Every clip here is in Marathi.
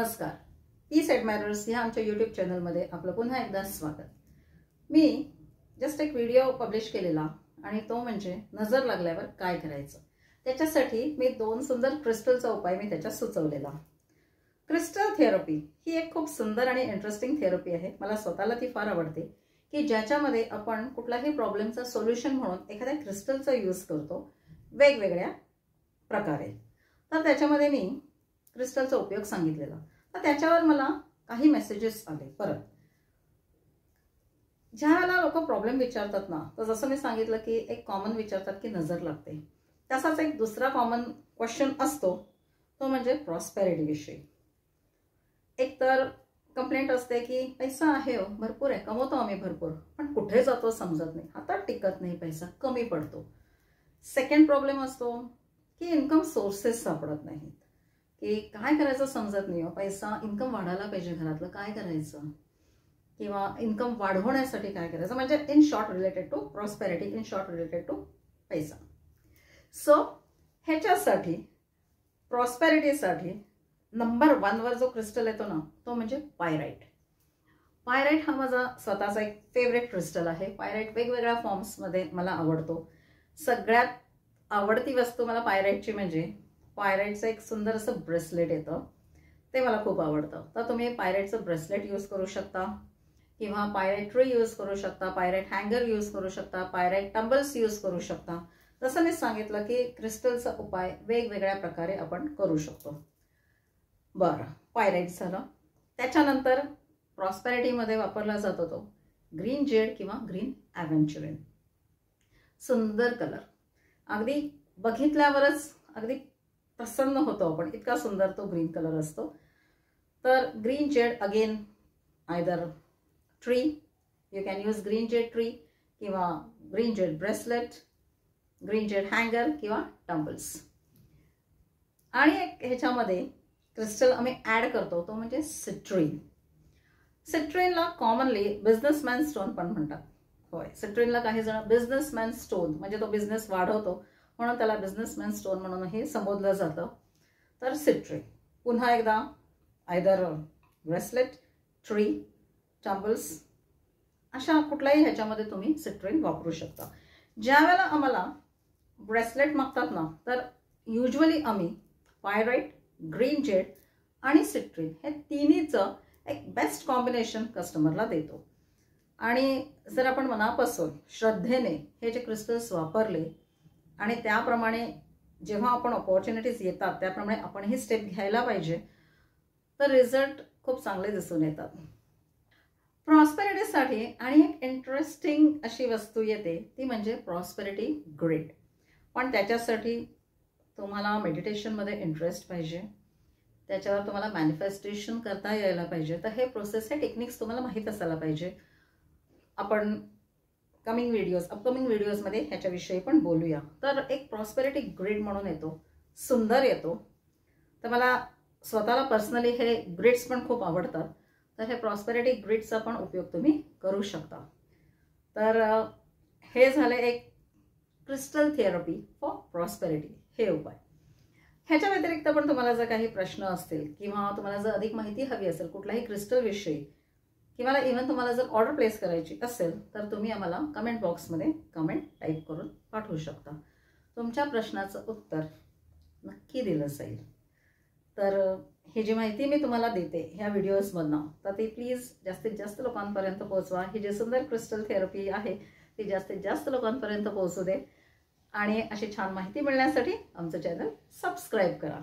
नमस्कार. पीस ॲडमायरर्स ह्या आमच्या यूट्यूब चॅनलमध्ये आपलं पुन्हा एकदा स्वागत. मी जस्ट एक व्हिडिओ पब्लिश केलेला आणि तो म्हणजे नजर लागल्यावर काय करायचं. त्याच्यासाठी मी 2 सुंदर क्रिस्टलचा उपाय मी त्याच्यात सुचवलेला. क्रिस्टल थेरपी ही एक खूप सुंदर आणि इंटरेस्टिंग थेरपी आहे. मला स्वतःला ती फार आवडते की ज्याच्यामध्ये आपण कुठल्याही प्रॉब्लेमचा सोल्युशन म्हणून एखाद्या क्रिस्टलचा यूज करतो वेगवेगळ्या प्रकारे. तर त्याच्यामध्ये मी क्रिस्टलचा उपयोग सांगितलेला. तर त्याच्यावर मला काही मेसेजेस आले. परत ज्यावेळेला लोक प्रॉब्लेम विचारतात ना, तर जसं मी सांगितलं की एक कॉमन विचारतात की नजर लागते, तसाच एक दुसरा कॉमन क्वेश्चन असतो तो म्हणजे प्रॉस्पेरिटी विषयी. एक तर कंप्लेंट असते की पैसा आहे हो, भरपूर आहे, कमवतो आम्ही भरपूर, पण कुठे जातो समजत नाही, हातात टिकत नाही, पैसा कमी पडतो. सेकंड प्रॉब्लेम असतो की इन्कम सोर्सेस सापडत नाहीत, की काय करायचं समजत नाही. पैसा इन्कम वाढायला पाहिजे, घरातलं काय करायचं किंवा इन्कम वाढवण्यासाठी काय करायचं, म्हणजे in short related to prosperity, in short related to paisa. So ह्याच्यासाठी प्रॉस्पेरिटीसाठी नंबर 1 वर जो क्रिस्टल येतो ना, तो म्हणजे पायराइट. पायराइट हा माझा स्वतःचा एक फेवरेट क्रिस्टल आहे. पायराइट वेगवेगळ्या फॉर्म्समध्ये मला आवडतो. सगळ्यात आवडती वस्तू मला पायराइटची म्हणजे पायराइटचं एक सुंदर असं ब्रेसलेट येतं, ते मला खूप आवडतं. तर तुम्ही पायराइटचं ब्रेसलेट यूज करू शकता किंवा पायराइट ट्री यूज करू शकता, पायराइट हँगर यूज करू शकता, पायराइट टंबल्स यूज करू शकता. जसं मी सांगितलं की क्रिस्टलचा उपाय वेगवेगळ्या प्रकारे आपण करू शकतो. बरं, पायराइट झालं. त्याच्यानंतर प्रॉस्पेरिटीमध्ये वापरला जातो तो ग्रीन जेड किंवा ग्रीन ॲव्हेंचुरिन. सुंदर कलर, अगदी बघितल्यावरच अगदी प्रसन्न होतो आपण, इतका सुंदर तो ग्रीन कलर असतो. तर green jade again either tree, you can use green jade tree किंवा green jade bracelet, green jade हँगर किंवा टंबल्स. आणि एक ह्याच्यामध्ये क्रिस्टल आम्ही ॲड करतो तो म्हणजे सिट्रीन. सिट्रीनला कॉमनली बिझनेसमॅन स्टोन पण म्हणतात. होय, सिट्रीनला काही जण बिझनेसमॅन स्टोन म्हणजे तो बिझनेस वाढवतो म्हणून त्याला बिझनेसमॅन स्टोन म्हणूनही संबोधलं जातं. तर सिट्रीन पुन्हा एकदा आयदर ब्रेसलेट, ट्री, टंबल्स अशा कुठल्याही ह्याच्यामध्ये तुम्ही सिट्रीन वापरू शकता. ज्या वेळेला आम्हाला ब्रेसलेट मागतात ना, तर युजली आम्ही पायराइट, ग्रीन जेड आणि सिट्रीन हे तिन्हीचं एक बेस्ट कॉम्बिनेशन कस्टमरला देतो. आणि जर आपण मनापासून श्रद्धेने हे जे क्रिस्टल्स वापरले आणि त्याप्रमाणे जेव्हा आपण ऑपॉर्च्युनिटीज येतात त्याप्रमाणे आपण ही स्टेप घ्यायला पाहिजे, तर रिझल्ट खूप चांगले दिसून येतात. प्रॉस्पेरिटीसाठी आणि एक इंटरेस्टिंग अशी वस्तू येते ती म्हणजे प्रॉस्पेरिटी ग्रिड. पण त्याच्यासाठी तुम्हाला मेडिटेशनमध्ये इंटरेस्ट पाहिजे, त्याच्यावर तुम्हाला मॅनिफेस्टेशन करता यायला पाहिजे. तर हे प्रोसेस, हे टेक्निक्स तुम्हाला माहीत असायला पाहिजे. आपण अपकमिंग व्हिडिओजमध्ये ह्याच्याविषयी पण बोलूया. तर एक प्रॉस्पेरिटी ग्रिड म्हणून येतो, सुंदर येतो. तर मला स्वतःला पर्सनली हे ग्रिड्स पण खूप आवडतात. तर हे प्रॉस्पेरिटी ग्रिडचा पण उपयोग तुम्ही करू शकता. तर हे झाले एक क्रिस्टल थेरपी फॉर प्रॉस्पेरिटी, हे उपाय. ह्याच्या व्यतिरिक्त पण तुम्हाला जर काही प्रश्न असतील किंवा तुम्हाला जर अधिक माहिती हवी असेल कुठल्याही क्रिस्टलविषयी किंवा इव्हन तुम्हाला जर ऑर्डर प्लेस करायची असेल तर तुम्ही आम्हाला कमेंट बॉक्समध्ये कमेंट टाईप करून पाठवू शकता. तुमच्या प्रश्नाचं उत्तर नक्की दिलं जाईल. तर ही जी माहिती मी तुम्हाला देते ह्या व्हिडिओजमधनं, तर ती प्लीज जास्तीत जास्त लोकांपर्यंत पोहोचवा. ही जी सुंदर क्रिस्टल थेरपी आहे ती जास्तीत जास्त लोकांपर्यंत पोहोचू दे. आणि अशी छान माहिती मिळण्यासाठी आमचं चॅनल सबस्क्राईब करा.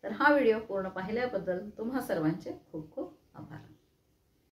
तर हा व्हिडिओ पूर्ण पाहिल्याबद्दल तुम्हा सर्वांचे खूप खूप आभार.